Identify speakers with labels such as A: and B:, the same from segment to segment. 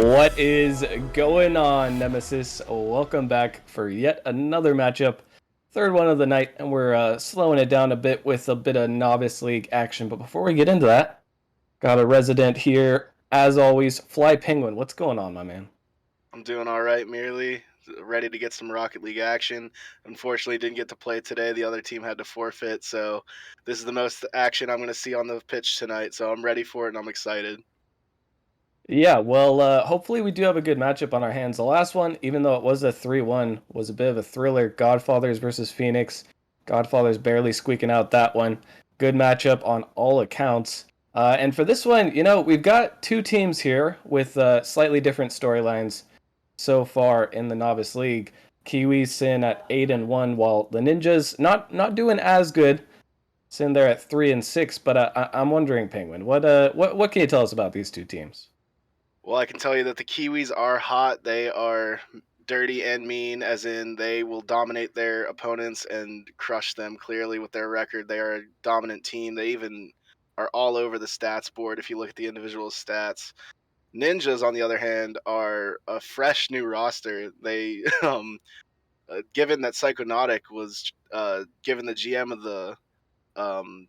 A: What is going on, Nemesis? Welcome back for yet another matchup. Third one of the night, and we're slowing it down a bit with a bit of Novice League action. But before we get into that, got a resident here, as always, Fly Penguin. What's going on, my man?
B: I'm doing all right, merely ready to get some Rocket League action. Unfortunately, didn't get to play today. The other team had to forfeit, so this is the most action I'm going to see on the pitch tonight. So I'm ready for it, and I'm excited.
A: Yeah, well, hopefully we do have a good matchup on our hands. The last one, even though it was a 3-1, was a bit of a thriller. Godfathers versus Phoenix. Godfathers barely squeaking out that one. Good matchup on all accounts. And for this one, we've got two teams here with slightly different storylines so far in the Novice League. Kiwis sitting at 8-1, while the Ninjas not doing as good, sitting there at 3-6. But I'm wondering, Penguin, what can you tell us about these two teams?
B: Well, I can tell you that the Kiwis are hot. They are dirty and mean, as in they will dominate their opponents and crush them clearly with their record. They are a dominant team. They even are all over the stats board if you look at the individual stats. Ninjas, on the other hand, are a fresh new roster. They given that Psychonautic was given the GM of the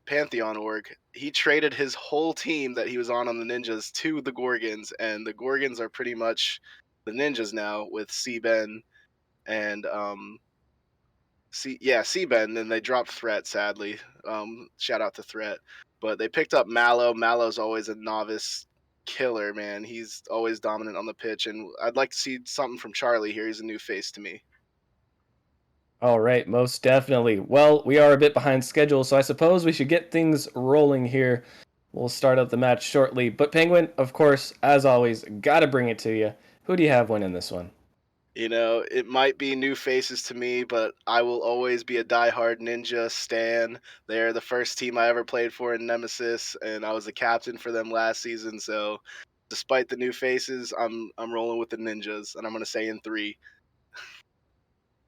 B: Pantheon org, he traded his whole team that he was on the Ninjas to the Gorgons, and the Gorgons are pretty much the Ninjas now with C-Ben and C-Ben. Then they dropped Threat, sadly. Shout out to Threat. But they picked up Mallow. Mallow's always a novice killer, man. He's always dominant on the pitch, and I'd like to see something from Charlie here. He's a new face to me.
A: All right, most definitely. Well, we are a bit behind schedule, so I suppose we should get things rolling here. We'll start up the match shortly. But Penguin, of course, as always, gotta bring it to you. Who do you have winning this one?
B: You know, it might be new faces to me, but I will always be a diehard Ninja stan. They're the first team I ever played for in Nemesis, and I was the captain for them last season. So, despite the new faces, I'm rolling with the Ninjas, and I'm gonna say in three.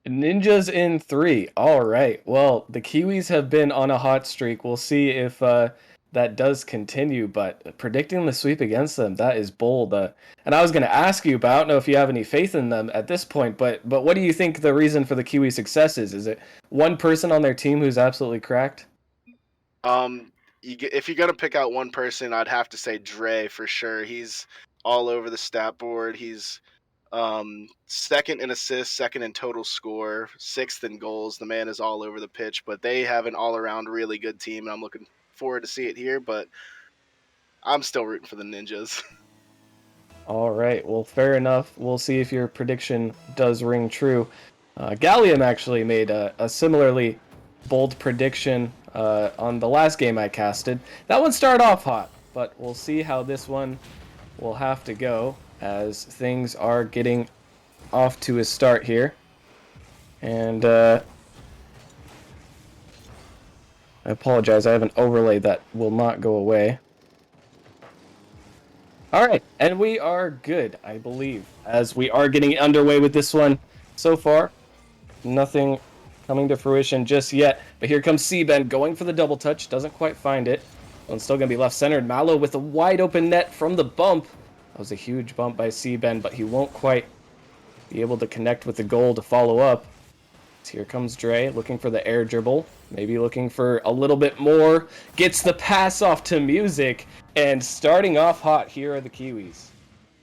A: Ninjas in three. All right. Well, the Kiwis have been on a hot streak. We'll see if that does continue. But predicting the sweep against them, that is bold. And I was going to ask you, but I don't know if you have any faith in them at this point. But what do you think the reason for the Kiwi success is? Is it one person on their team who's absolutely cracked?
B: If you're gonna pick out one person, I'd have to say Dre for sure. He's all over the stat board. He's second in assists, second in total score, sixth in goals. The man is all over the pitch, but they have an all-around really good team, and I'm looking forward to see it here. But I'm still rooting for the Ninjas.
A: All right. Well, fair enough. We'll see if your prediction does ring true. Gallium actually made a similarly bold prediction on the last game I casted. That one started off hot, but we'll see how this one will have to go as things are getting off to a start here. And I apologize, I have an overlay that will not go away. All right, and we are good, I believe, as we are getting underway with this one. So far, nothing coming to fruition just yet. But here comes C-Ben going for the double touch. Doesn't quite find it. One's still going to be left-centered. Mallow with a wide open net from the bump. That was a huge bump by C-Ben, but he won't quite be able to connect with the goal to follow up. So here comes Dre looking for the air dribble. Maybe looking for a little bit more. Gets the pass off to Music. And starting off hot, here are the Kiwis.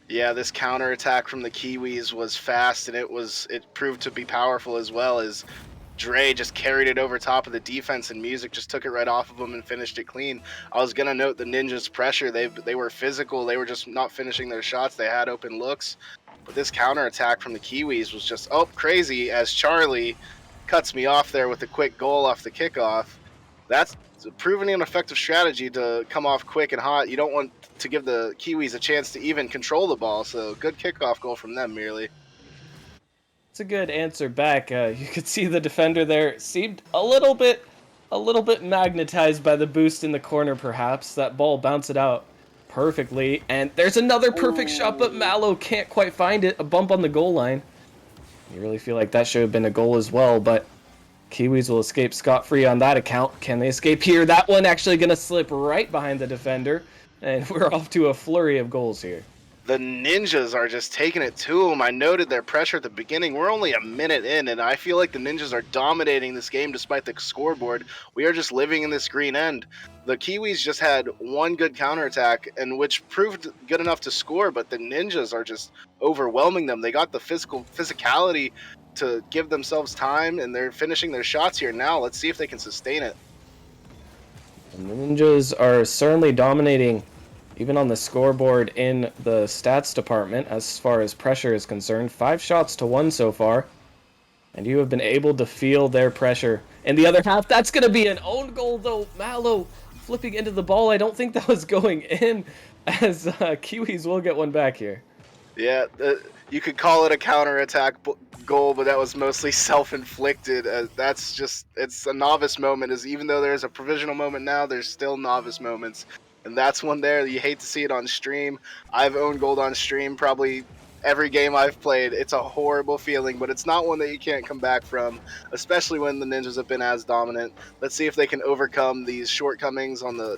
B: Yeah, this counterattack from the Kiwis was fast, and it proved to be powerful as well, as Dre just carried it over top of the defense, and Music just took it right off of him and finished it clean. I was gonna note the Ninjas' pressure. They were physical. They were just not finishing their shots. They had open looks, but this counterattack from the Kiwis was just crazy. As Charlie cuts me off there with a quick goal off the kickoff. That's proving an effective strategy to come off quick and hot. You don't want to give the Kiwis a chance to even control the ball. So good kickoff goal from them, merely.
A: It's a good answer back. You could see the defender there seemed a little bit magnetized by the boost in the corner, perhaps. That ball bounced it out perfectly, and there's another perfect shot, but Mallow can't quite find it. A bump on the goal line. You really feel like that should have been a goal as well, but Kiwis will escape scot-free on that account. Can they escape here? That one actually going to slip right behind the defender, and we're off to a flurry of goals here.
B: the Ninjas are just taking it to them. I noted their pressure at the beginning. We're only a minute in, and I feel like the Ninjas are dominating this game despite the scoreboard. We are just living in this green end. The Kiwis just had one good counterattack, and which proved good enough to score, but the Ninjas are just overwhelming them. They got the physicality to give themselves time, and they're finishing their shots here now. Let's see if they can sustain it.
A: The Ninjas are certainly dominating, even on the scoreboard in the stats department, as far as pressure is concerned. 5 shots to 1 so far. And you have been able to feel their pressure. In the other half, that's going to be an own goal, though. Mallow flipping into the ball. I don't think that was going in, as Kiwis will get one back here.
B: Yeah, you could call it a counterattack goal, but that was mostly self-inflicted. That's just, it's a novice moment. Is even though there's a provisional moment now, there's still novice moments. And that's one there. You hate to see it on stream. I've owned gold on stream probably every game I've played. It's a horrible feeling, but it's not one that you can't come back from, especially when the Ninjas have been as dominant. Let's see if they can overcome these shortcomings on the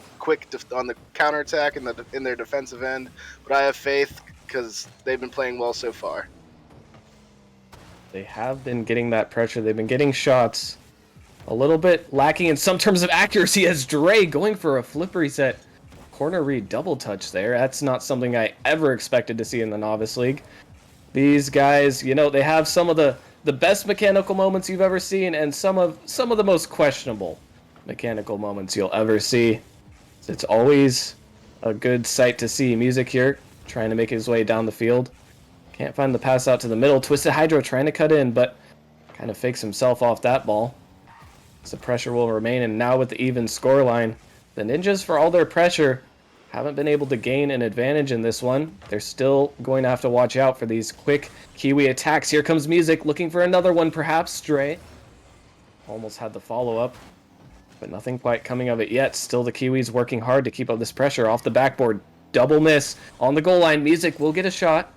B: on the counterattack and in their defensive end. But I have faith because they've been playing well so far.
A: They have been getting that pressure. They've been getting shots. A little bit lacking in some terms of accuracy as Dre going for a flip reset. Corner read double touch there. That's not something I ever expected to see in the Novice League. These guys, you know, they have some of the best mechanical moments you've ever seen and some of the most questionable mechanical moments you'll ever see. It's always a good sight to see. Music here, trying to make his way down the field. Can't find the pass out to the middle. Twisted Hydro trying to cut in, but kind of fakes himself off that ball. So pressure will remain, and now with the even scoreline, the Ninjas, for all their pressure, haven't been able to gain an advantage in this one. They're still going to have to watch out for these quick Kiwi attacks. Here comes Music, looking for another one, perhaps. Stray almost had the follow-up, but nothing quite coming of it yet. Still the Kiwis working hard to keep up this pressure off the backboard. Double miss on the goal line. Music will get a shot,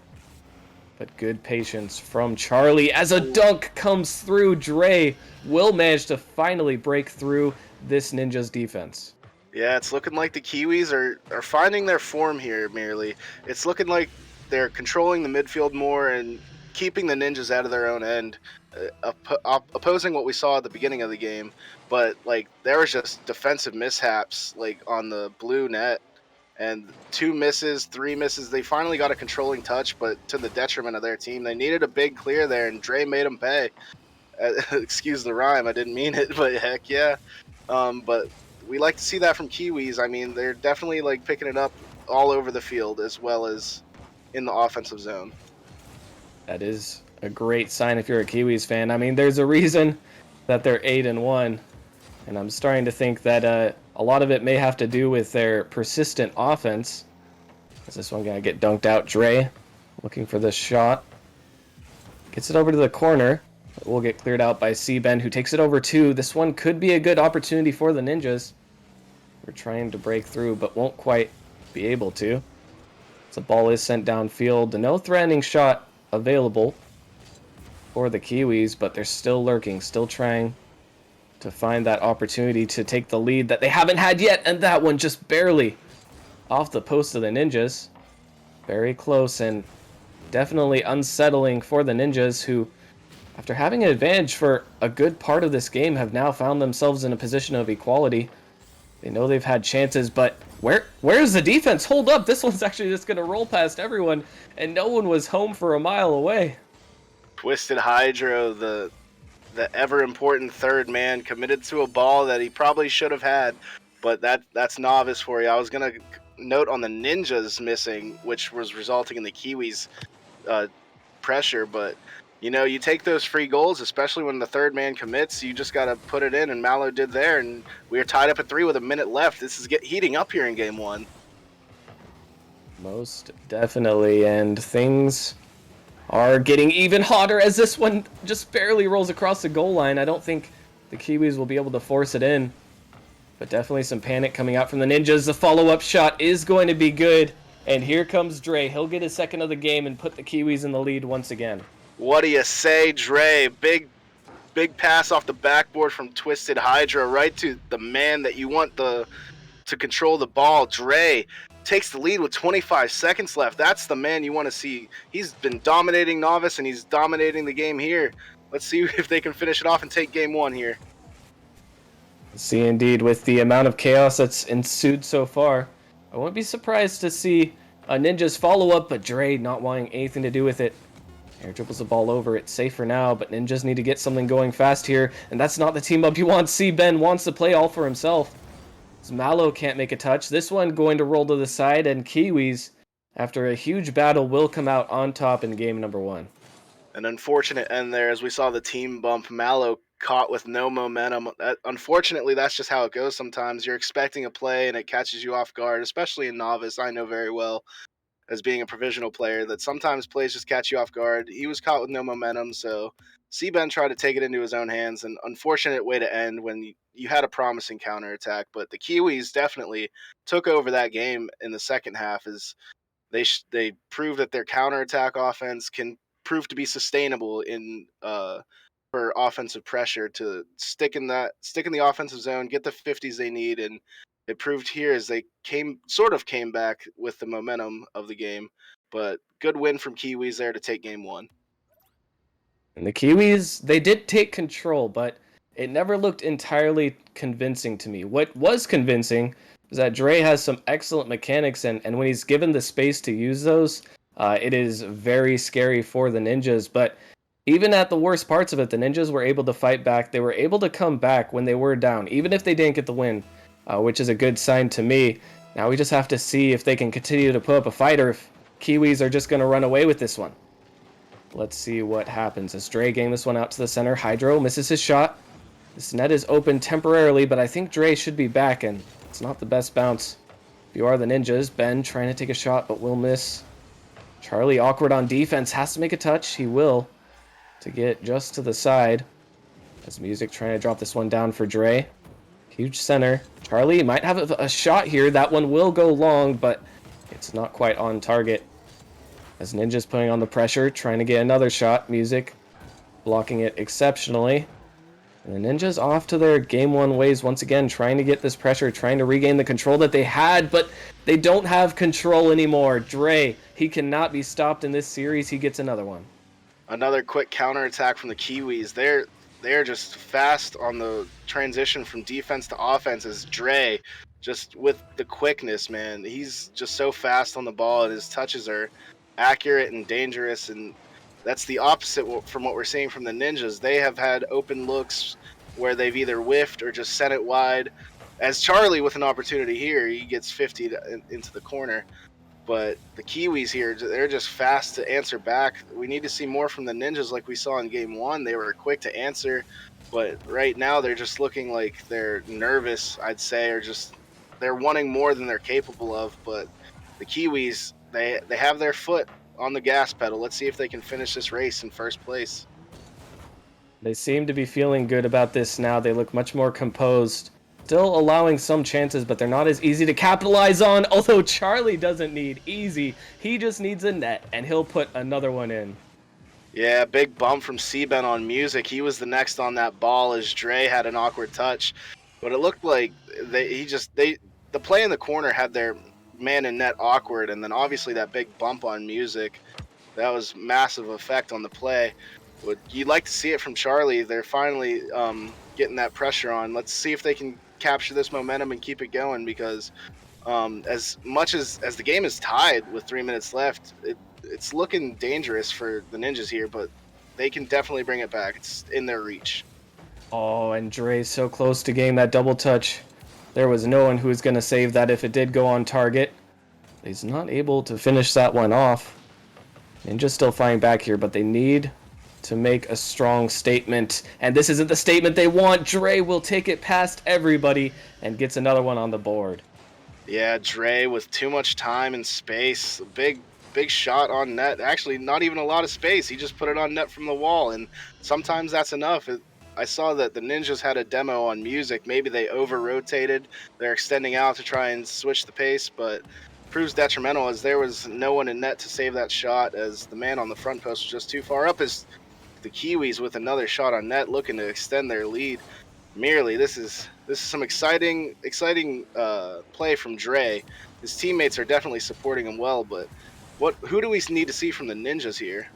A: but good patience from Charlie as a dunk comes through. Dre will manage to finally break through this Ninjas defense.
B: Yeah, it's looking like the Kiwis are finding their form here, merely. It's looking like they're controlling the midfield more and keeping the Ninjas out of their own end, opposing what we saw at the beginning of the game. But, like, there was just defensive mishaps, like, on the blue net. And 2 misses, 3 misses. They finally got a controlling touch, but to the detriment of their team. They needed a big clear there, and Dre made them pay. Excuse the rhyme, I didn't mean it, but heck yeah. But we like to see that from Kiwis. I mean, they're definitely like picking it up all over the field as well as in the offensive zone.
A: That is a great sign if you're a Kiwis fan. I mean, there's a reason that they're 8-1, and I'm starting to think that a lot of it may have to do with their persistent offense. Is this one gonna get dunked out? Dre looking for the shot, gets it over to the corner. It will get cleared out by C-Ben, who takes it over too. This one could be a good opportunity for the Ninjas. We're trying to break through, but won't quite be able to. So the ball is sent downfield. No threatening shot available for the Kiwis, but they're still lurking, still trying to find that opportunity to take the lead that they haven't had yet. And that one just barely off the post of the Ninjas. Very close and definitely unsettling for the Ninjas, who, after having an advantage for a good part of this game, have now found themselves in a position of equality. They know they've had chances, but where's the defense? Hold up, this one's actually just going to roll past everyone, and no one was home for a mile away.
B: Twisted Hydro, the ever important third man, committed to a ball that he probably should have had, but that's novice for you. I was going to note on the Ninjas missing, which was resulting in the Kiwis pressure, but you know, you take those free goals, especially when the third man commits, you just got to put it in, and Mallow did there, and we are tied up at 3 with a minute left. This is heating up here in Game 1.
A: Most definitely, and things are getting even hotter as this one just barely rolls across the goal line. I don't think the Kiwis will be able to force it in, but definitely some panic coming out from the Ninjas. The follow-up shot is going to be good, and here comes Dre. He'll get his second of the game and put the Kiwis in the lead once again.
B: What do you say, Dre? Big pass off the backboard from Twisted Hydra right to the man that you want to control the ball. Dre takes the lead with 25 seconds left. That's the man you want to see. He's been dominating Novice, and he's dominating the game here. Let's see if they can finish it off and take game one here.
A: See, indeed, with the amount of chaos that's ensued so far, I wouldn't be surprised to see a Ninja's follow-up, but Dre not wanting anything to do with it. Air dribbles the ball over. It's safe for now, but Ninjas need to get something going fast here, and that's not the team up you want to see. Ben wants to play all for himself. As Mallow can't make a touch. This one going to roll to the side, and Kiwis, after a huge battle, will come out on top in game number one.
B: An unfortunate end there as we saw the team bump. Mallow caught with no momentum. Unfortunately, that's just how it goes sometimes. You're expecting a play and it catches you off guard, especially in Novice. I know very well as being a provisional player that sometimes plays just catch you off guard. He was caught with no momentum, so C-Ben tried to take it into his own hands. An unfortunate way to end when you had a promising counterattack, but the Kiwis definitely took over that game in the second half as they proved that their counterattack offense can prove to be sustainable in for offensive pressure to stick in the offensive zone, get the 50s they need, and it proved here as they came back with the momentum of the game. But good win from Kiwis there to take game one.
A: And the Kiwis, they did take control, but it never looked entirely convincing to me. What was convincing is that Dre has some excellent mechanics, and when he's given the space to use those, it is very scary for the Ninjas. But even at the worst parts of it, the Ninjas were able to fight back. They were able to come back when they were down, even if they didn't get the win, which is a good sign to me. Now we just have to see if they can continue to put up a fight, or if Kiwis are just going to run away with this one. Let's see what happens as Dre getting this one out to the center. Hydro misses his shot. This net is open temporarily, but I think Dre should be back, and it's not the best bounce. If you are the Ninjas, Ben trying to take a shot, but will miss. Charlie awkward on defense, has to make a touch. He will, to get just to the side. As Music trying to drop this one down for Dre. Huge center. Charlie might have a shot here. That one will go long, but it's not quite on target. As Ninja's putting on the pressure, trying to get another shot. Music blocking it exceptionally. And the Ninjas off to their game one ways once again, trying to get this pressure, trying to regain the control that they had, but they don't have control anymore. Dre, he cannot be stopped in this series. He gets another one.
B: Another quick counterattack from the Kiwis. They're just fast on the transition from defense to offense as Dre, just with the quickness, man. He's just so fast on the ball, and his touches are accurate and dangerous, and that's the opposite from what we're seeing from the Ninjas. They have had open looks where they've either whiffed or just sent it wide. As Charlie with an opportunity here, he gets 50 into the corner. But the Kiwis here, they're just fast to answer back. We need to see more from the Ninjas like we saw in game one. They were quick to answer, but right now they're just looking like they're nervous, I'd say, or just they're wanting more than they're capable of. But the Kiwis, they have their foot on the gas pedal. Let's see if they can finish this race in first place.
A: They seem to be feeling good about this now. They look much more composed. Still allowing some chances, but they're not as easy to capitalize on. Although Charlie doesn't need easy. He just needs a net, and he'll put another one in.
B: Yeah, big bump from C-Ben on Music. He was the next on that ball as Dre had an awkward touch. But it looked like the play in the corner had their man in net awkward, and then obviously that big bump on Music. That was massive effect on the play. But you'd like to see it from Charlie. They're finally getting that pressure on. Let's see if they can capture this momentum and keep it going, because as much as the game is tied with 3 minutes left, it's looking dangerous for the Ninjas here, but they can definitely bring it back. It's in their reach.
A: Oh, and Dre's so close to getting that double touch. There was no one who was going to save that if it did go on target. He's not able to finish that one off. Ninja's still fighting back here, but they need to make a strong statement. And this isn't the statement they want. Dre will take it past everybody and gets another one on the board.
B: Yeah, Dre with too much time and space. Big shot on net. Actually, not even a lot of space. He just put it on net from the wall, and sometimes that's enough. I saw that the Ninjas had a demo on Music. Maybe they over-rotated. They're extending out to try and switch the pace, but proves detrimental as there was no one in net to save that shot, as the man on the front post was just too far up, as the Kiwis with another shot on net looking to extend their lead. Merely, this is some exciting play from Dre his teammates are definitely supporting him well. But who do we need to see from the Ninjas here?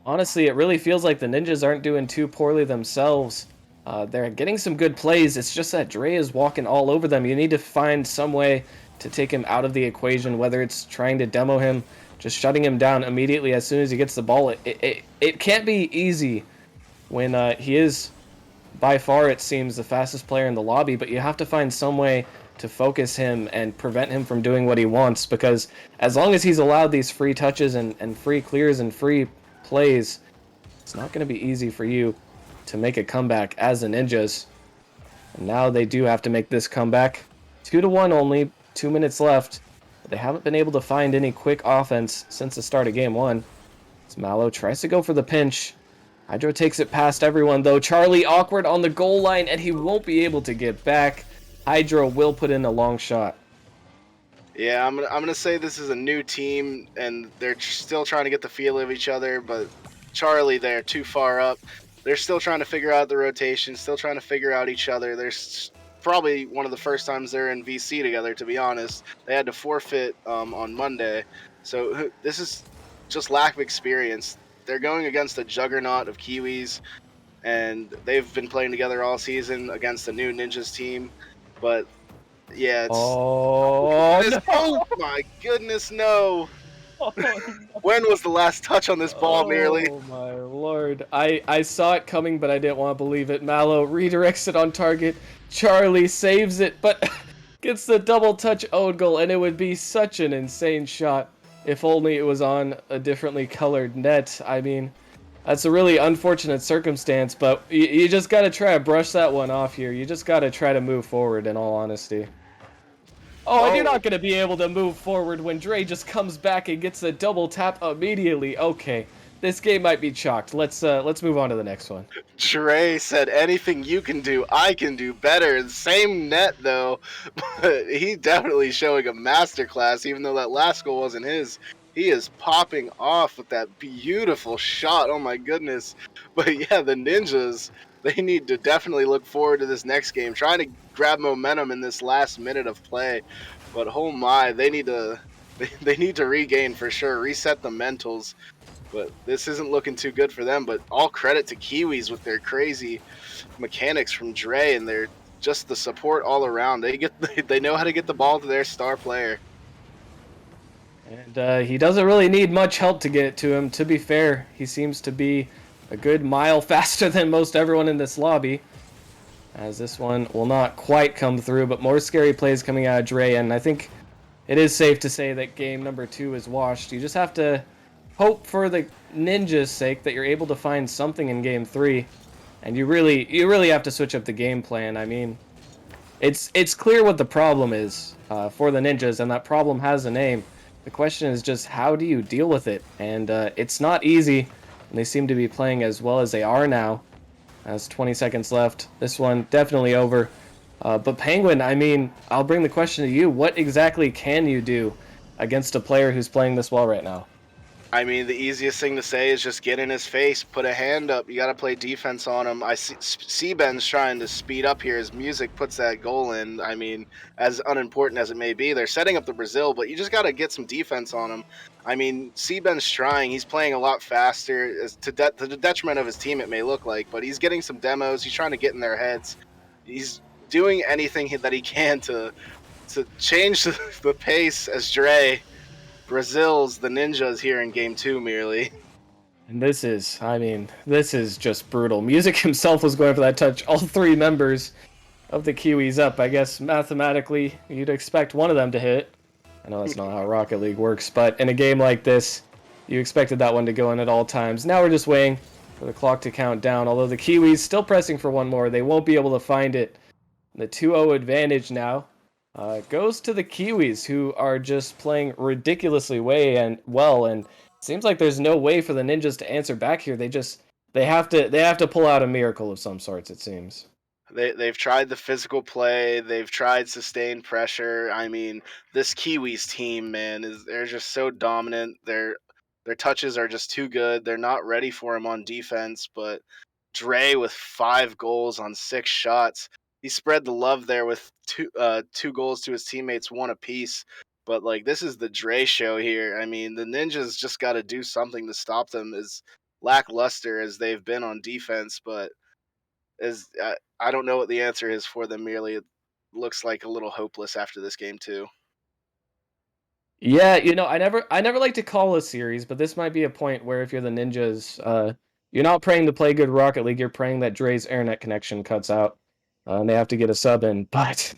A: Honestly, it really feels like the Ninjas aren't doing too poorly themselves. They're getting some good plays. It's just that Dre is walking all over them. You need to find some way to take him out of the equation, whether it's trying to demo him, just shutting him down immediately as soon as he gets the ball. It can't be easy when he is by far, it seems, the fastest player in the lobby, but you have to find some way to focus him and prevent him from doing what he wants, because as long as he's allowed these free touches and free clears and free plays, it's not going to be easy for you to make a comeback as the Ninjas. And now they do have to make this comeback. 2-1 only, 2 minutes left. But they haven't been able to find any quick offense since the start of game one. As Mallow tries to go for the pinch. Hydro takes it past everyone, though. Charlie awkward on the goal line, and he won't be able to get back. Hydro will put in a long shot.
B: Yeah, I'm gonna say this is a new team, and they're still trying to get the feel of each other. But Charlie, they're too far up. They're still trying to figure out the rotation, still trying to figure out each other. There's probably one of the first times they're in VC together. To be honest, they had to forfeit on Monday, so this is just lack of experience. They're going against a juggernaut of Kiwis, and they've been playing together all season against the new Ninjas team, but yeah, it's
A: Oh,
B: oh
A: no!
B: my goodness, no.
A: Oh, no!
B: When was the last touch on this ball, merely?
A: Oh, my lord. I saw it coming, but I didn't want to believe it. Mallow redirects it on target. Charlie saves it, but gets the double touch own goal, and it would be such an insane shot if only it was on a differently colored net. I mean, that's a really unfortunate circumstance, but you just got to try to brush that one off here. You just got to try to move forward, in all honesty. Oh, and you're
B: Oh,
A: not going to be able to move forward when Dre just comes back and gets a double tap immediately. Okay, this game might be chalked. Let's move on to the next one.
B: Dre said, anything you can do, I can do better. Same net, though, but he definitely showing a masterclass, even though that last goal wasn't his. He is popping off with that beautiful shot. Oh, my goodness. But yeah, the Ninjas, they need to definitely look forward to this next game, trying to grab momentum in this last minute of play. But oh my, they need to they need to regain for sure, reset the mentals. But this isn't looking too good for them. But all credit to Kiwis with their crazy mechanics from Dre, and their just the support all around. They know how to get the ball to their star player.
A: And he doesn't really need much help to get it to him. To be fair, he seems to be a good mile faster than most everyone in this lobby. As this one will not quite come through, but more scary plays coming out of Dre, and I think it is safe to say that game number 2 is washed. You just have to hope for the Ninjas' sake that you're able to find something in game 3, and you really have to switch up the game plan. I mean, it's clear what the problem is for the Ninjas, and that problem has a name. The question is just how do you deal with it, and it's not easy. And they seem to be playing as well as they are now. As 20 seconds left, this one definitely over. But Penguin, I mean, I'll bring the question to you. What exactly can you do against a player who's playing this well right now?
B: I mean, the easiest thing to say is just get in his face, put a hand up. You got to play defense on him. I see Ben's trying to speed up here. His music puts that goal in. I mean, as unimportant as it may be, they're setting up the Brazil, but you just got to get some defense on him. I mean, Ben's trying. He's playing a lot faster, to the detriment of his team, it may look like, but he's getting some demos. He's trying to get in their heads. He's doing anything that he can to change the pace as Dre. Brazil's the Ninjas here in game 2 merely.
A: And this is, I mean, this is just brutal. Music himself was going for that touch. All three members of the Kiwis up. I guess mathematically, you'd expect one of them to hit. I know that's not how Rocket League works, but in a game like this, you expected that one to go in at all times. Now we're just waiting for the clock to count down. Although the Kiwis still pressing for one more, they won't be able to find it. The 2-0 advantage now goes to the Kiwis, who are just playing ridiculously well, and seems like there's no way for the Ninjas to answer back here. They have to pull out a miracle of some sorts. It seems.
B: They've tried the physical play. They've tried sustained pressure. I mean, this Kiwis team, man, they're just so dominant. Their touches are just too good. They're not ready for him on defense. But Dre with 5 goals on 6 shots. he spread the love there with two goals to his teammates, one apiece. But like this is the Dre show here. I mean, the Ninjas just got to do something to stop them. As lackluster as they've been on defense, but as I don't know what the answer is for them. Merely, it looks like a little hopeless after this game too.
A: Yeah, I never like to call a series, but this might be a point where if you're the Ninjas, you're not praying to play good Rocket League, you're praying that Dre's internet connection cuts out, and they have to get a sub in. But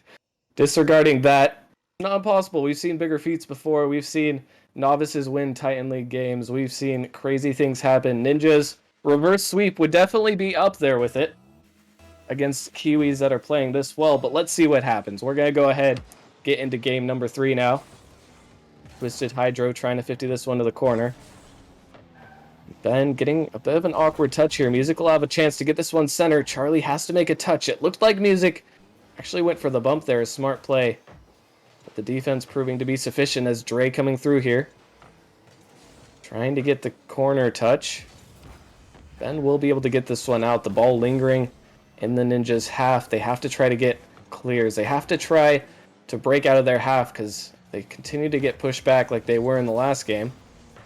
A: disregarding that, not impossible. We've seen bigger feats before. We've seen novices win Titan League games. We've seen crazy things happen. Ninjas reverse sweep would definitely be up there with it against Kiwis that are playing this well. But let's see what happens. We're gonna go ahead, get into game number 3 now. Twisted Hydro trying to 50 this one to the corner. Ben getting a bit of an awkward touch here. Music will have a chance to get this one center. Charlie has to make a touch. It looked like Music actually went for the bump there. A smart play. But the defense proving to be sufficient as Dre coming through here. Trying to get the corner touch. Ben will be able to get this one out. The ball lingering in the Ninjas' half. They have to try to get clears. They have to try to break out of their half because they continue to get pushed back like they were in the last game.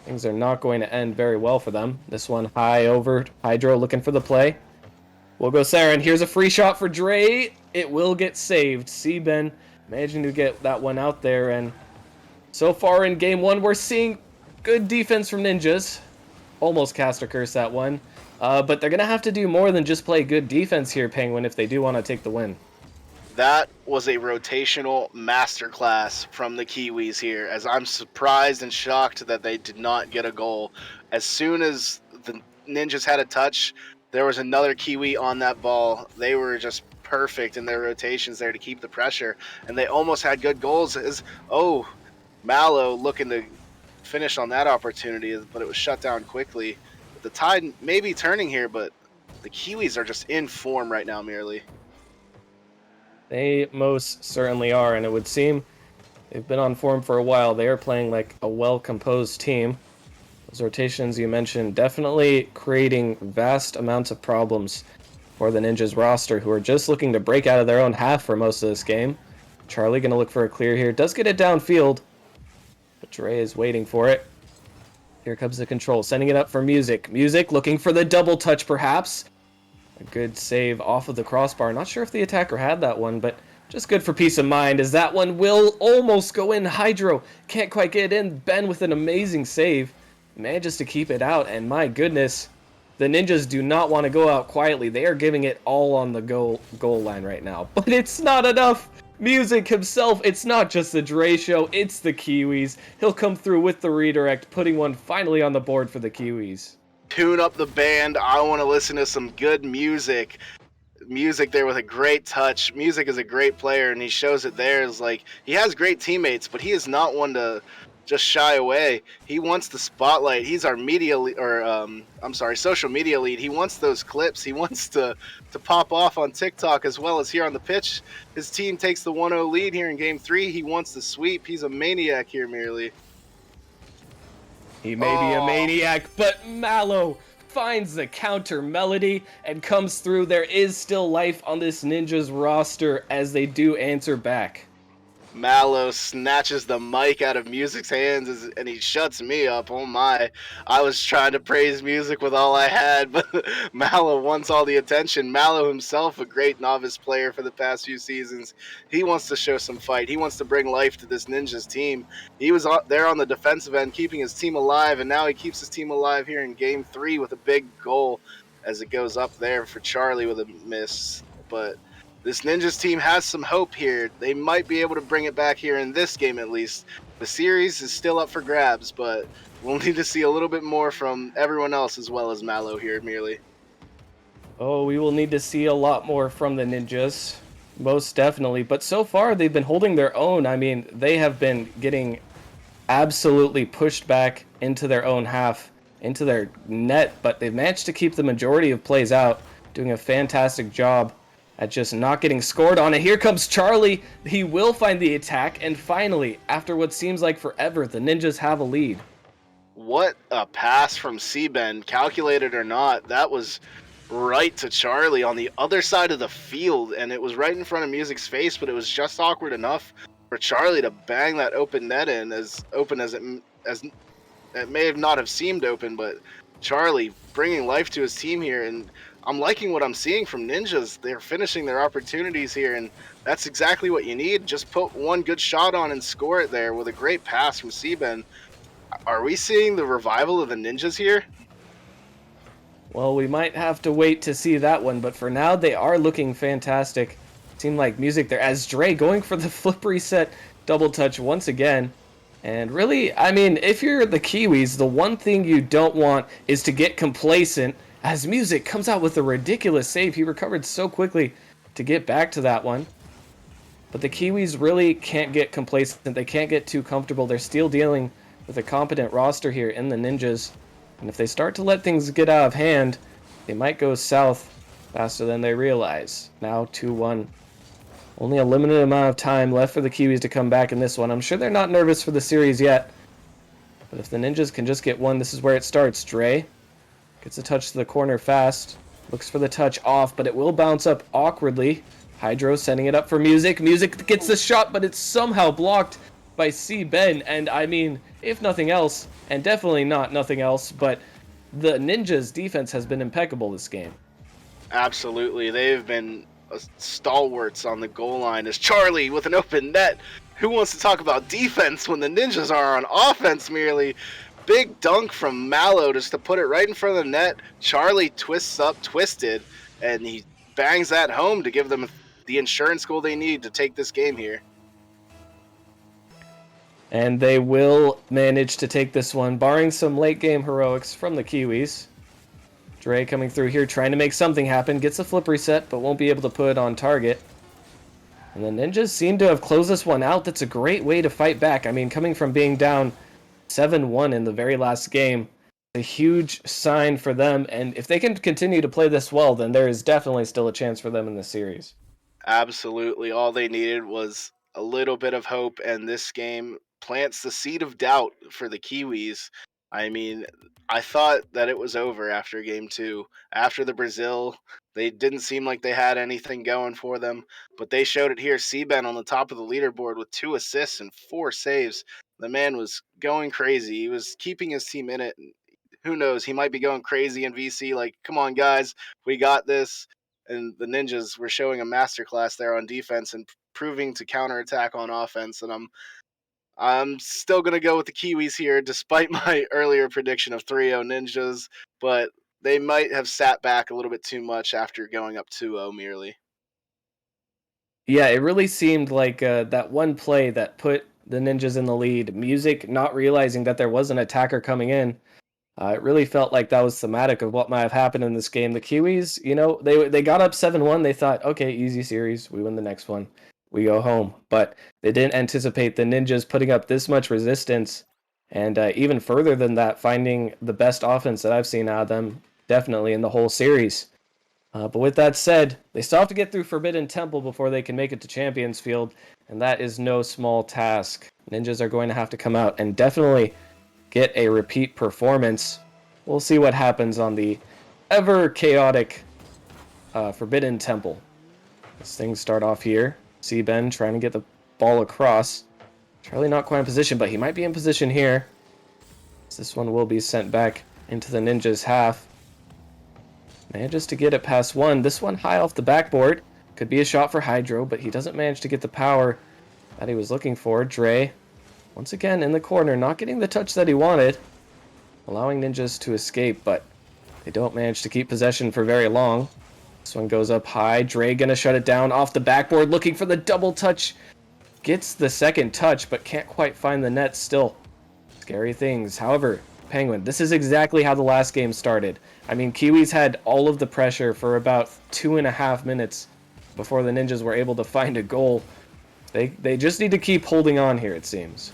A: Things are not going to end very well for them. This one high over. Hydro looking for the play. We'll go Saren. Here's a free shot for Dre. It will get saved. Ben managing to get that one out there. And so far in game 1, we're seeing good defense from Ninjas. Almost cast a curse that one. But they're going to have to do more than just play good defense here, Penguin, if they do want to take the win.
B: That was a rotational masterclass from the Kiwis here, as I'm surprised and shocked that they did not get a goal. As soon as the Ninjas had a touch, there was another Kiwi on that ball. They were just perfect in their rotations there to keep the pressure, and they almost had good goals. Mallow looking to finish on that opportunity, but it was shut down quickly. The tide may be turning here, but the Kiwis are just in form right now, merely.
A: They most certainly are, and it would seem they've been on form for a while. They are playing like a well-composed team. Those rotations you mentioned definitely creating vast amounts of problems for the Ninjas roster, who are just looking to break out of their own half for most of this game. Charlie going to look for a clear here. Does get it downfield, but Dre is waiting for it. Here comes the control, sending it up for Music. Music looking for the double touch, perhaps. A good save off of the crossbar. Not sure if the attacker had that one, but just good for peace of mind, as that one will almost go in. Hydro can't quite get it in. Ben with an amazing save manages to keep it out, and my goodness, the Ninjas do not want to go out quietly. They are giving it all on the goal line right now, but it's not enough. Music himself, it's not just the Dre show, it's the Kiwis. He'll come through with the redirect, putting one finally on the board for the Kiwis.
B: Tune up the band. I want to listen to some good music. Music there with a great touch. Music is a great player, and he shows it there. Is like he has great teammates, but he is not one to just shy away. He wants the spotlight. He's our social media lead. He wants those clips. He wants to pop off on TikTok as well as here on the pitch. His team takes the 1-0 lead here in game 3. He wants the sweep. He's a maniac here, merely.
A: He may be a maniac, but Mallow finds the counter melody and comes through. There is still life on this Ninjas roster as they do answer back.
B: Mallow snatches the mic out of Music's hands and he shuts me up. Oh my. I was trying to praise Music with all I had, but Mallow wants all the attention. Mallow himself, a great novice player for the past few seasons. He wants to show some fight. He wants to bring life to this Ninjas team. He was there on the defensive end keeping his team alive, and now he keeps his team alive here in game 3 with a big goal as it goes up there for Charlie with a miss. But this Ninjas team has some hope here. They might be able to bring it back here in this game at least. The series is still up for grabs, but we'll need to see a little bit more from everyone else as well as Mallow here, merely.
A: Oh, we will need to see a lot more from the Ninjas. Most definitely. But so far, they've been holding their own. I mean, they have been getting absolutely pushed back into their own half, into their net, but they've managed to keep the majority of plays out, doing a fantastic job at just not getting scored on. And here comes Charlie. He will find the attack, and finally, after what seems like forever, the Ninjas have a lead.
B: What a pass from Ben, calculated or not. That was right to Charlie on the other side of the field, and it was right in front of Music's face, but it was just awkward enough for Charlie to bang that open net in, as open as it may have not have seemed open, but Charlie bringing life to his team here, and I'm liking what I'm seeing from Ninjas. They're finishing their opportunities here, and that's exactly what you need. Just put one good shot on and score it there with a great pass from Seaben. Are we seeing the revival of the Ninjas here?
A: Well, we might have to wait to see that one, but for now, they are looking fantastic. Seem like music there. As Dre going for the flip reset double touch once again. And really, I mean, if you're the Kiwis, the one thing you don't want is to get complacent as music comes out with a ridiculous save. He recovered so quickly to get back to that one. But the Kiwis really can't get complacent. They can't get too comfortable. They're still dealing with a competent roster here in the Ninjas. And if they start to let things get out of hand, they might go south faster than they realize. Now 2-1. Only a limited amount of time left for the Kiwis to come back in this one. I'm sure they're not nervous for the series yet. But if the Ninjas can just get one, this is where it starts. Dre gets a touch to the corner fast. Looks for the touch off, but it will bounce up awkwardly. Hydro sending it up for Music. Music gets the shot, but it's somehow blocked by C-Ben. And I mean, if nothing else, and definitely not nothing else, but the Ninjas' defense has been impeccable this game.
B: Absolutely. They've been stalwarts on the goal line as Charlie with an open net. Who wants to talk about defense when the Ninjas are on offense merely? Big dunk from Mallow just to put it right in front of the net. Charlie twists up, twisted, and he bangs that home to give them the insurance goal they need to take this game here.
A: And they will manage to take this one, barring some late game heroics from the Kiwis. Dre coming through here trying to make something happen, gets a flip reset, but won't be able to put it on target. And the Ninjas seem to have closed this one out. That's a great way to fight back. I mean, coming from being down 7-1 in the very last game, a huge sign for them. And if they can continue to play this well, then there is definitely still a chance for them in this series.
B: Absolutely. All they needed was a little bit of hope, and this game plants the seed of doubt for the Kiwis. I mean, I thought that it was over after game two. After the Brazil, they didn't seem like they had anything going for them, but they showed it here. Seaben on the top of the leaderboard with 2 assists and 4 saves. The man was going crazy. He was keeping his team in it. Who knows? He might be going crazy in VC, like, come on, guys, we got this. And the Ninjas were showing a masterclass there on defense and proving to counterattack on offense. And I'm still gonna go with the Kiwis here, despite my earlier prediction of 3-0 Ninjas. But they might have sat back a little bit too much after going up 2-0 merely.
A: Yeah, it really seemed like that one play that put the Ninjas in the lead. Music not realizing that there was an attacker coming in. It really felt like that was thematic of what might have happened in this game. The Kiwis, you know, they got up 7-1. They thought, okay, easy series. We win the next one. We go home. But they didn't anticipate the Ninjas putting up this much resistance. And even further than that, finding the best offense that I've seen out of them, definitely in the whole series. But with that said, they still have to get through Forbidden Temple before they can make it to Champions Field. And that is no small task. Ninjas are going to have to come out and definitely get a repeat performance. We'll see what happens on the ever chaotic Forbidden Temple. As things start off here, C-Ben trying to get the ball across. Charlie not quite in position, but he might be in position here. This one will be sent back into the Ninjas' half. Manages to get it past one. This one high off the backboard. Could be a shot for Hydro, but he doesn't manage to get the power that he was looking for. Dre once again in the corner, not getting the touch that he wanted, allowing Ninjas to escape, but they don't manage to keep possession for very long. This one goes up high. Dre gonna shut it down off the backboard, looking for the double touch. Gets the second touch, but can't quite find the net still. Scary things. However, Penguin, this is exactly how the last game started. I mean, Kiwis had all of the pressure for about 2.5 minutes before the Ninjas were able to find a goal. They just need to keep holding on here, it seems.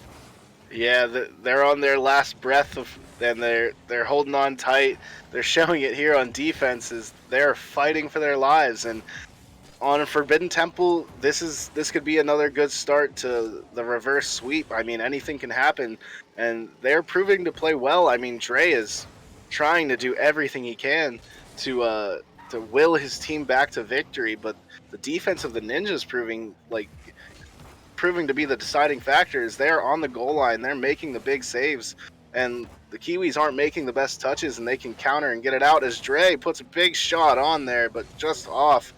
B: Yeah, they're on their last breath and they're holding on tight. They're showing it here on defense as they're fighting for their lives. And on Forbidden Temple, this could be another good start to the reverse sweep. I mean, anything can happen, and they're proving to play well. I mean, Dre is trying to do everything he can to to will his team back to victory. But the defense of the Ninjas proving to be the deciding factors. They're on the goal line. They're making the big saves. And the Kiwis aren't making the best touches, and they can counter and get it out as Dre puts a big shot on there, but just off.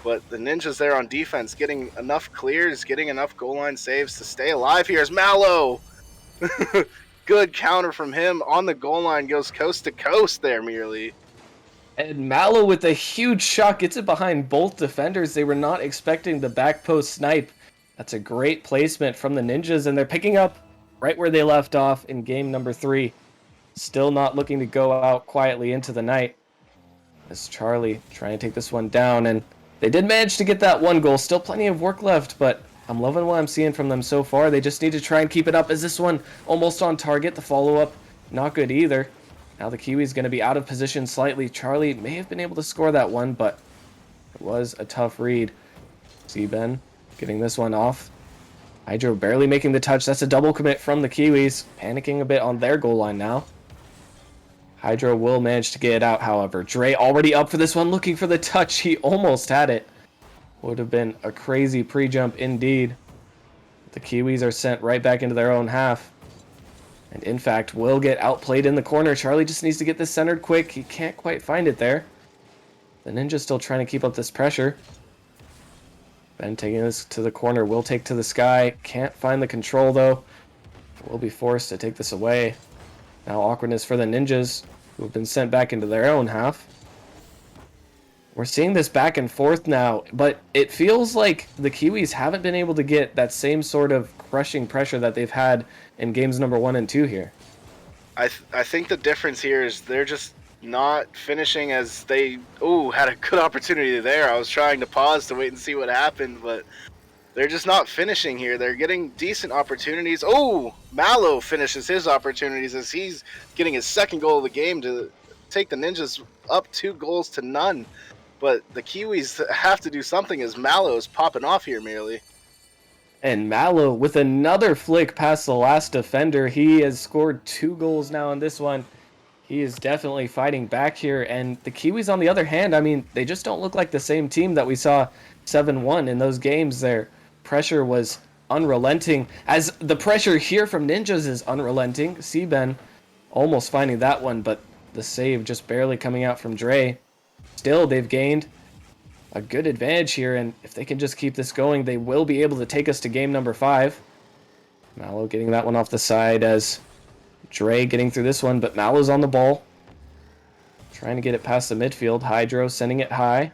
B: But the Ninjas there on defense getting enough clears, getting enough goal line saves to stay alive here is Mallow. Good counter from him on the goal line, goes coast to coast there merely.
A: And Mallow with a huge shot gets it behind both defenders. They were not expecting the back post snipe. That's a great placement from the Ninjas, and they're picking up right where they left off in game number 3. Still not looking to go out quietly into the night. As Charlie trying to take this one down, and they did manage to get that one goal. Still plenty of work left, but I'm loving what I'm seeing from them so far. They just need to try and keep it up, as this one almost on target. The follow-up, not good either. Now the Kiwis going to be out of position slightly. Charlie may have been able to score that one, but it was a tough read. See Ben getting this one off. Hydro barely making the touch. That's a double commit from the Kiwis. Panicking a bit on their goal line now. Hydro will manage to get it out, however. Dre already up for this one, looking for the touch. He almost had it. Would have been a crazy pre-jump indeed. The Kiwis are sent right back into their own half. And in fact, will get outplayed in the corner. Charlie just needs to get this centered quick. He can't quite find it there. The Ninja's still trying to keep up this pressure. Ben taking this to the corner, will take to the sky. Can't find the control though. Will be forced to take this away. Now awkwardness for the Ninjas, who have been sent back into their own half. We're seeing this back and forth now, but it feels like the Kiwis haven't been able to get that same sort of crushing pressure that they've had in games number 1 and 2 here.
B: I think the difference here is they're just not finishing as they had a good opportunity there. I was trying to pause to wait and see what happened, but they're just not finishing here. They're getting decent opportunities. Mallow finishes his opportunities as he's getting his second goal of the game to take the Ninjas up 2-0. But the Kiwis have to do something as Mallow is popping off here merely.
A: And Mallow with another flick past the last defender. He has scored 2 goals now in this one. He is definitely fighting back here. And the Kiwis, on the other hand, I mean, they just don't look like the same team that we saw 7-1 in those games there. Pressure was unrelenting, as the pressure here from Ninjas is unrelenting. Seaben almost finding that one, but the save just barely coming out from Dre. Still, they've gained a good advantage here, and if they can just keep this going, they will be able to take us to game number 5. Mallow getting that one off the side as Dre getting through this one, but Mallow's on the ball. Trying to get it past the midfield. Hydro sending it high.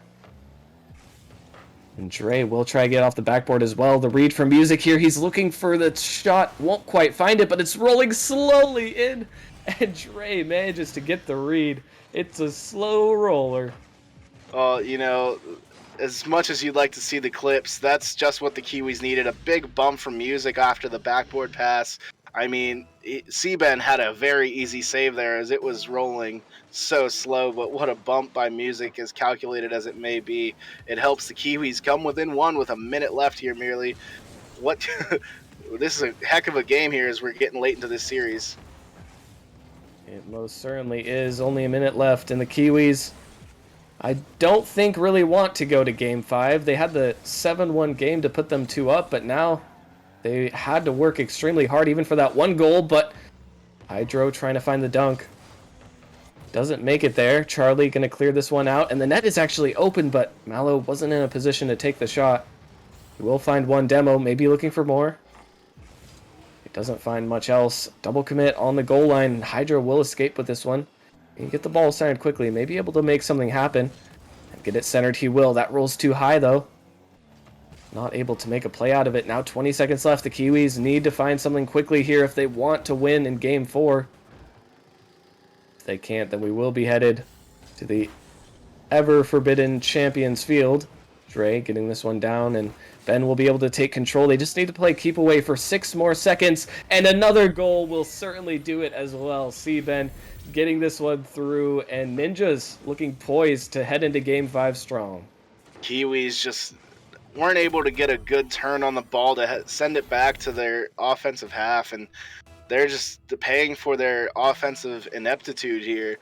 A: And Dre will try to get off the backboard as well. The read from Music here. He's looking for the shot. Won't quite find it, but it's rolling slowly in. And Dre manages to get the read. It's a slow roller.
B: As much as you'd like to see the clips, that's just what the Kiwis needed. A big bump from Music after the backboard pass. I mean, Seaben had a very easy save there as it was rolling so slow, but what a bump by Music, as calculated as it may be. It helps the Kiwis come within 1 with a minute left here merely. This is a heck of a game here as we're getting late into this series.
A: It most certainly is. Only a minute left, and the Kiwis, I don't think really want to go to game 5. They had the 7-1 game to put them 2 up, but now they had to work extremely hard even for that one goal, but Hydro trying to find the dunk. Doesn't make it there. Charlie going to clear this one out, and the net is actually open, but Mallow wasn't in a position to take the shot. He will find one demo, maybe looking for more. He doesn't find much else. Double commit on the goal line. Hydro will escape with this one. He can get the ball centered quickly, maybe able to make something happen. And get it centered, he will. That rolls too high, though. Not able to make a play out of it. Now 20 seconds left. The Kiwis need to find something quickly here if they want to win in game 4. If they can't, then we will be headed to the ever-forbidden Champions Field. Dre getting this one down, and Ben will be able to take control. They just need to play keep away for 6 more seconds, and another goal will certainly do it as well. See Ben getting this one through, and Ninjas looking poised to head into game 5 strong.
B: Kiwis just weren't able to get a good turn on the ball to send it back to their offensive half, and they're just paying for their offensive ineptitude here.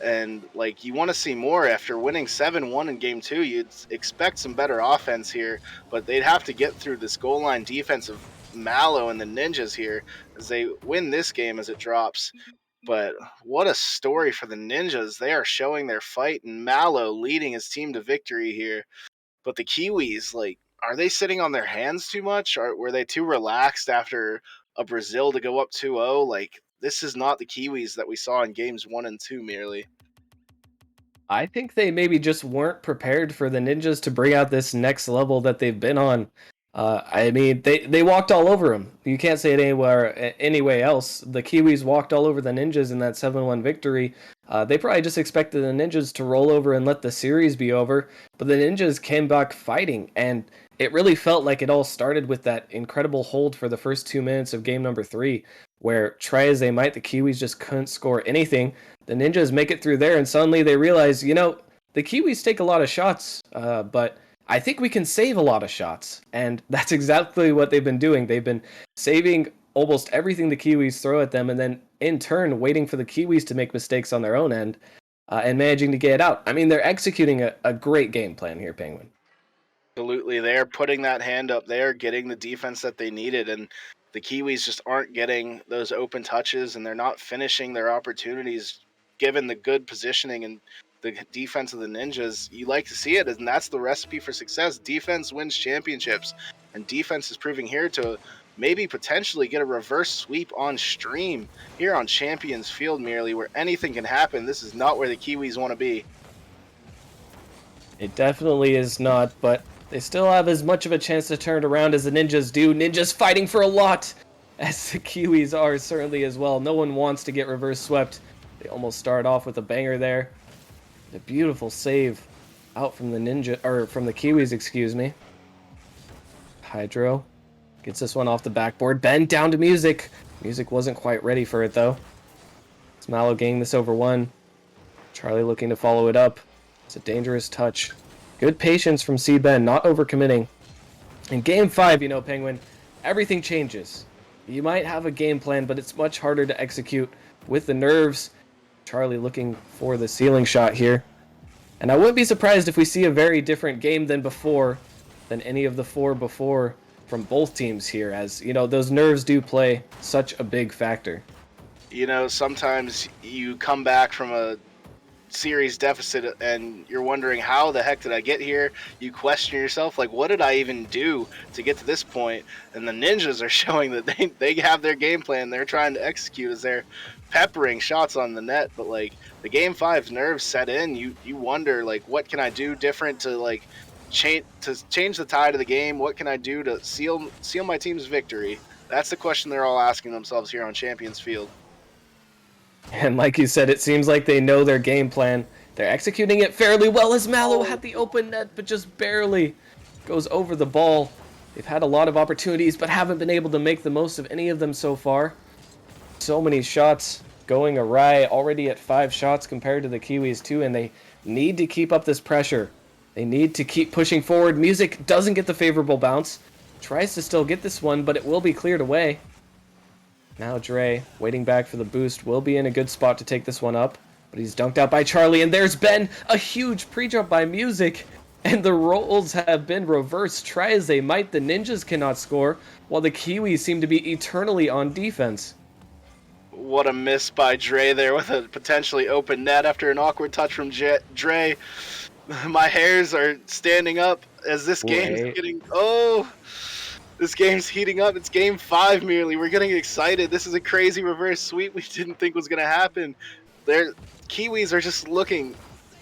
B: And like, you want to see more after winning 7-1 in game 2. You'd expect some better offense here, but they'd have to get through this goal line defense of Mallow and the Ninjas here as they win this game as it drops. But what a story for the Ninjas. They are showing their fight, and Mallow leading his team to victory here. But the Kiwis, like, are they sitting on their hands too much? Or were they too relaxed after a Brazil to go up 2-0? Like, this is not the Kiwis that we saw in games 1 and 2 merely.
A: I think they maybe just weren't prepared for the Ninjas to bring out this next level that they've been on. I mean, they walked all over them. You can't say it anyway else. The Kiwis walked all over the Ninjas in that 7-1 victory. They probably just expected the Ninjas to roll over and let the series be over, but the Ninjas came back fighting, and it really felt like it all started with that incredible hold for the first 2 minutes of game number 3, where try as they might, the Kiwis just couldn't score anything. The Ninjas make it through there, and suddenly they realize, the Kiwis take a lot of shots, but I think we can save a lot of shots. And that's exactly what they've been doing. They've been saving almost everything the Kiwis throw at them, and then in turn waiting for the Kiwis to make mistakes on their own end, and managing to get it out. I mean, they're executing a great game plan here, Penguin.
B: Absolutely. They're putting that hand up. They're getting the defense that they needed. And the Kiwis just aren't getting those open touches, and they're not finishing their opportunities given the good positioning and the defense of the Ninjas. You like to see it, and that's the recipe for success. Defense wins championships, and defense is proving here to maybe potentially get a reverse sweep on stream here on Champions Field merely, where anything can happen. This is not where the Kiwis want to be.
A: It definitely is not, but they still have as much of a chance to turn it around as the Ninjas do. Ninjas fighting for a lot, as the Kiwis are certainly as well. No one wants to get reverse swept. They almost start off with a banger there. A beautiful save out from the Kiwis, excuse me. Hydro gets this one off the backboard. Ben down to Music. Music wasn't quite ready for it though. It's Mallow getting this over one. Charlie looking to follow it up. It's a dangerous touch. Good patience from C-Ben, not overcommitting. In game 5, Penguin, everything changes. You might have a game plan, but it's much harder to execute with the nerves. Charlie looking for the ceiling shot here. And I wouldn't be surprised if we see a very different game than any of the 4 before from both teams here, as, those nerves do play such a big factor.
B: Sometimes you come back from a series deficit and you're wondering, how the heck did I get here? You question yourself, like, what did I even do to get to this point? And the Ninjas are showing that they have their game plan. They're trying to execute as they're peppering shots on the net. But like, the game 5 nerves set in. You wonder, like, what can I do different to like change the tide of the game? What can I do to seal my team's victory? That's the question they're all asking themselves here on Champions Field.
A: And like you said, it seems like they know their game plan. They're executing it fairly well as Mallow had the open net, but just barely goes over the ball. They've had a lot of opportunities, but haven't been able to make the most of any of them so far. So many shots going awry, already at 5 shots compared to the Kiwis too, and they need to keep up this pressure. They need to keep pushing forward. Music doesn't get the favorable bounce. Tries to still get this one, but it will be cleared away. Now Dre, waiting back for the boost, will be in a good spot to take this one up. But he's dunked out by Charlie, and there's Ben! A huge pre-jump by Music! And the roles have been reversed. Try as they might, the Ninjas cannot score, while the Kiwis seem to be eternally on defense.
B: What a miss by Dre there with a potentially open net after an awkward touch from Dre. My hairs are standing up as this game is getting... This game's heating up. It's game 5 merely. We're getting excited. This is a crazy reverse sweep we didn't think was going to happen. Kiwis are just looking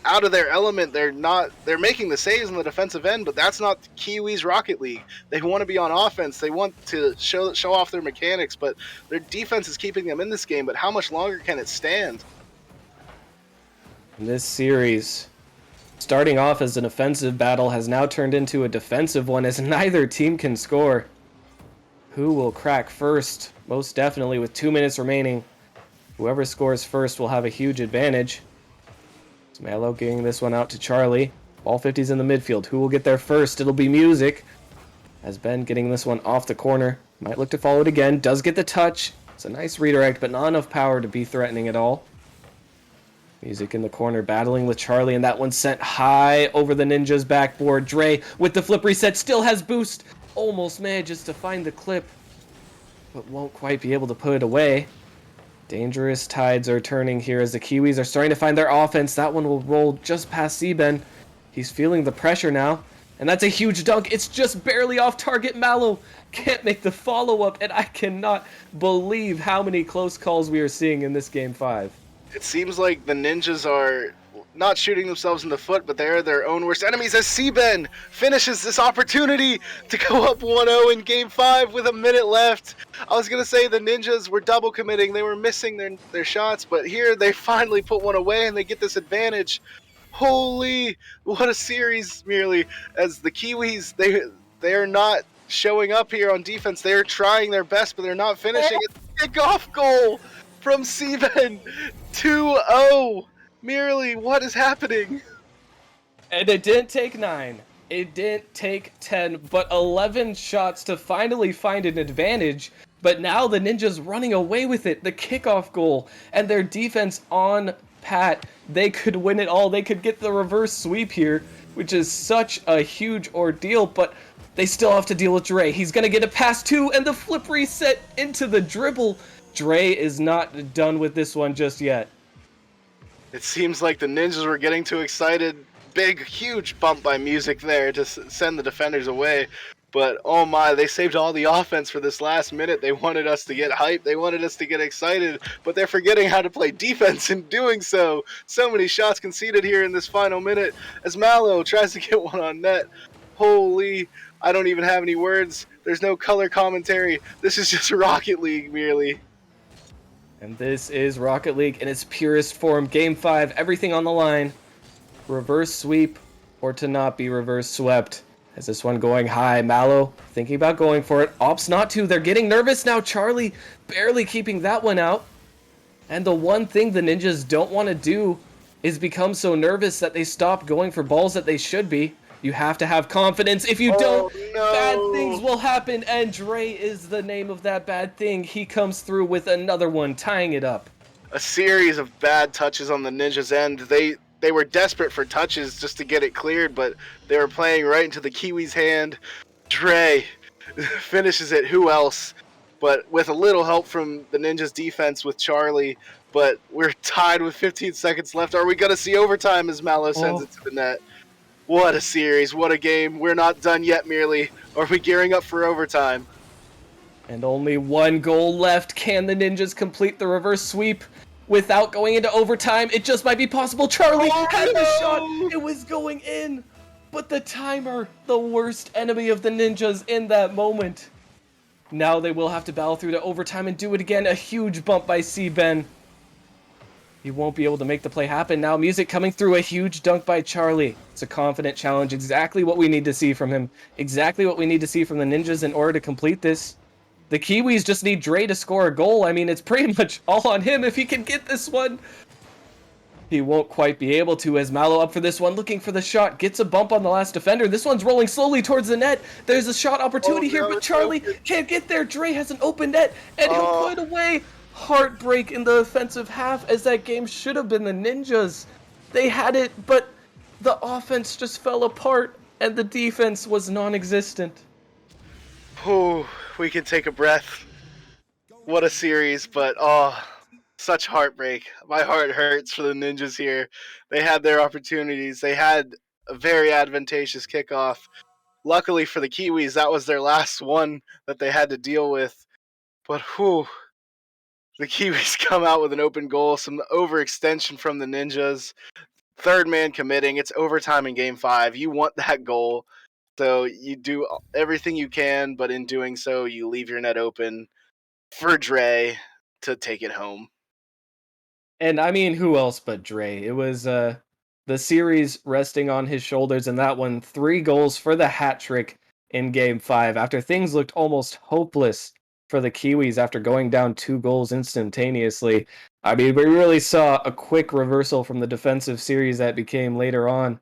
B: out of their element. They're making the saves on the defensive end, but that's not Kiwis Rocket League. They want to be on offense. They want to show off their mechanics, but their defense is keeping them in this game. But how much longer can it stand?
A: This series, starting off as an offensive battle, has now turned into a defensive one as neither team can score. Who will crack first? Most definitely with 2 minutes remaining. Whoever scores first will have a huge advantage. It's Mallow getting this one out to Charlie. Ball 50's in the midfield. Who will get there first? It'll be Music. As Ben getting this one off the corner. Might look to follow it again. Does get the touch. It's a nice redirect, but not enough power to be threatening at all. Music in the corner battling with Charlie, and that one sent high over the Ninja's backboard. Dre, with the flip reset, still has boost. Almost manages to find the clip, but won't quite be able to put it away. Dangerous tides are turning here as the Kiwis are starting to find their offense. That one will roll just past Seaben. He's feeling the pressure now, and that's a huge dunk. It's just barely off target. Mallow can't make the follow-up, and I cannot believe how many close calls we are seeing in this Game 5.
B: It seems like the Ninjas are not shooting themselves in the foot, but they are their own worst enemies as Seaben finishes this opportunity to go up 1-0 in Game 5 with a minute left. I was going to say the Ninjas were double committing. They were missing their shots, but here they finally put one away and they get this advantage. Holy, what a series merely, as the Kiwis, they are not showing up here on defense. They are trying their best, but they're not finishing. It's a kickoff goal from Seaben. 2-0. Merely, what is happening?
A: And it didn't take 9. It didn't take 10, but 11 shots to finally find an advantage. But now the Ninjas running away with it. The kickoff goal and their defense on pat. They could win it all. They could get the reverse sweep here, which is such a huge ordeal. But they still have to deal with Dre. He's going to get a pass too, and the flip reset into the dribble. Dre is not done with this one just yet.
B: It seems like the Ninjas were getting too excited. Big, huge bump by Music there to send the defenders away. But, oh my, they saved all the offense for this last minute. They wanted us to get hyped. They wanted us to get excited. But they're forgetting how to play defense in doing so. So many shots conceded here in this final minute as Mallow tries to get one on net. Holy, I don't even have any words. There's no color commentary. This is just Rocket League merely.
A: And this is Rocket League in its purest form. Game 5, everything on the line. Reverse sweep or to not be reverse swept. As this one going high, Mallow thinking about going for it. Opts not to. They're getting nervous now. Charlie barely keeping that one out. And the one thing the Ninjas don't want to do is become so nervous that they stop going for balls that they should be. You have to have confidence. If you don't,
B: no.
A: bad things will happen. And Dre is the name of that bad thing. He comes through with another one, tying it up.
B: A series of bad touches on the Ninjas' end. They were desperate for touches just to get it cleared, but they were playing right into the Kiwis' hand. Dre finishes it. Who else? But with a little help from the Ninjas' defense with Charlie. But we're tied with 15 seconds left. Are we going to see overtime as Mallow sends it to the net? What a series. What a game. We're not done yet merely. Are we gearing up for overtime?
A: And only one goal left. Can the Ninjas complete the reverse sweep without going into overtime? It just might be possible. Charlie had the shot. It was going in. But the timer, the worst enemy of the Ninjas in that moment. Now they will have to battle through to overtime and do it again. A huge bump by Seaben. He won't be able to make the play happen. Now Music coming through, a huge dunk by Charlie. It's a confident challenge. Exactly what we need to see from him. Exactly what we need to see from the Ninjas in order to complete this. The Kiwis just need Dre to score a goal. I mean, it's pretty much all on him if he can get this one. He won't quite be able to as Mallow up for this one, looking for the shot. Gets a bump on the last defender. This one's rolling slowly towards the net. There's a shot opportunity here, but Charlie can't get there. Dre has an open net, and he'll put it away. Heartbreak in the offensive half as that game should have been the Ninjas. They had it, but the offense just fell apart, and the defense was non-existent.
B: Oh, we can take a breath. What a series, but such heartbreak. My heart hurts for the Ninjas here. They had their opportunities. They had a very advantageous kickoff. Luckily for the Kiwis, that was their last one that they had to deal with. But whew, the Kiwis come out with an open goal, some overextension from the Ninjas. Third man committing. It's overtime in Game 5. You want that goal. So you do everything you can, but in doing so, you leave your net open for Dre to take it home.
A: And I mean, who else but Dre? It was the series resting on his shoulders, and that one, 3 goals for the hat trick in Game 5 after things looked almost hopeless for the Kiwis after going down 2 goals instantaneously. I mean, we really saw a quick reversal from the defensive series that became later on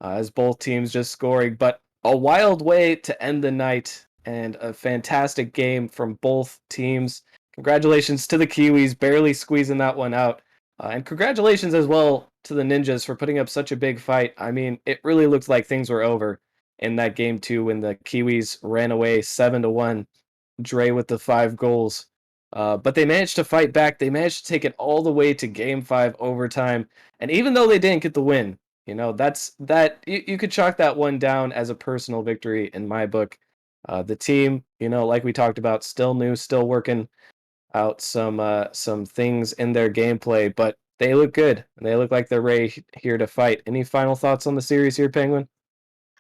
A: as both teams just scoring, but a wild way to end the night and a fantastic game from both teams. Congratulations to the Kiwis, barely squeezing that one out. And congratulations as well to the Ninjas for putting up such a big fight. I mean, it really looked like things were over in that game two when the Kiwis ran away 7-1. Dre with the 5 goals. But they managed to fight back. They managed to take it all the way to game five overtime. And even though they didn't get the win, that's that you could chalk that one down as a personal victory in my book. The team, like we talked about, still new, still working out some things in their gameplay, but they look good and they look like they're ready here to fight. Any final thoughts on the series here, Penguin?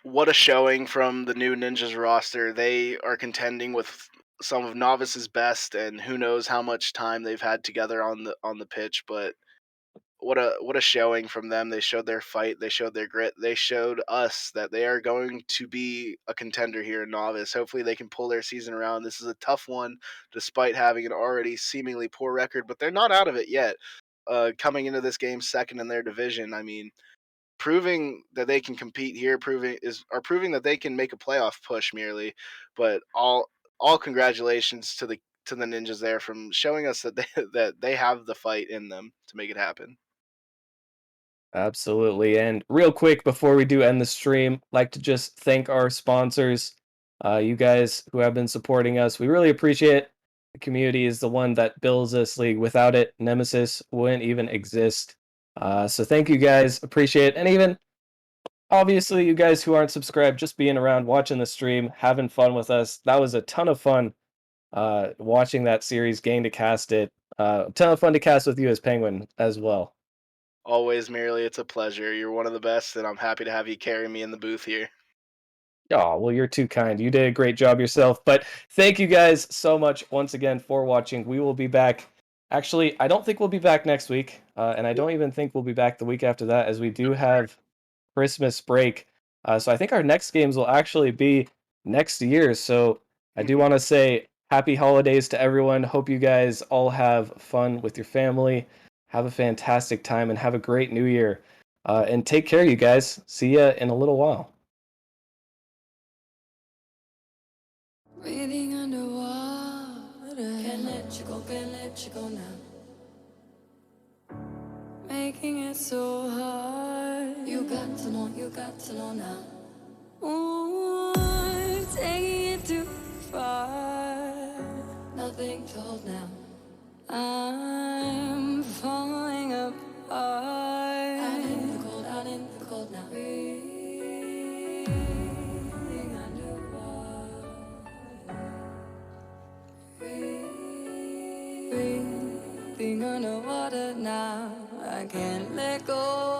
B: What a showing from the new Ninjas roster. They are contending with some of Novice's best, and who knows how much time they've had together on the pitch. But what a showing from them. They showed their fight. They showed their grit. They showed us that they are going to be a contender here in Novice. Hopefully, they can pull their season around. This is a tough one, despite having an already seemingly poor record, but they're not out of it yet. Coming into this game second in their division, I mean, proving that they can compete here, proving that they can make a playoff push merely. But all congratulations to the Ninjas there from showing us that they have the fight in them to make it happen.
A: Absolutely. And real quick before we do end the stream, like to just thank our sponsors, you guys who have been supporting us. We really appreciate it. The community is the one that builds this league. Without it, Nemesis wouldn't even exist. So thank you guys. Appreciate it. And even obviously, you guys who aren't subscribed, just being around, watching the stream, having fun with us. That was a ton of fun watching that series, getting to cast it. A ton of fun to cast with you as Penguin as well.
B: Always, merely, it's a pleasure. You're one of the best, and I'm happy to have you carry me in the booth here.
A: Oh, well, you're too kind. You did a great job yourself. But thank you guys so much once again for watching. We will be back. Actually, I don't think we'll be back next week. And I don't even think we'll be back the week after that, as we do have Christmas break. So I think our next games will actually be next year. So I do want to say happy holidays to everyone. Hope you guys all have fun with your family. Have a fantastic time and have a great new year. And take care, you guys. See ya in a little while.
C: Breathing underwater. Can't let you go now. Making it so hard. You got to know now. Ooh, taking it too far. Nothing to hold now. I'm falling apart. Out in the cold now. Breathing underwater. Breathing underwater now. I can't let go.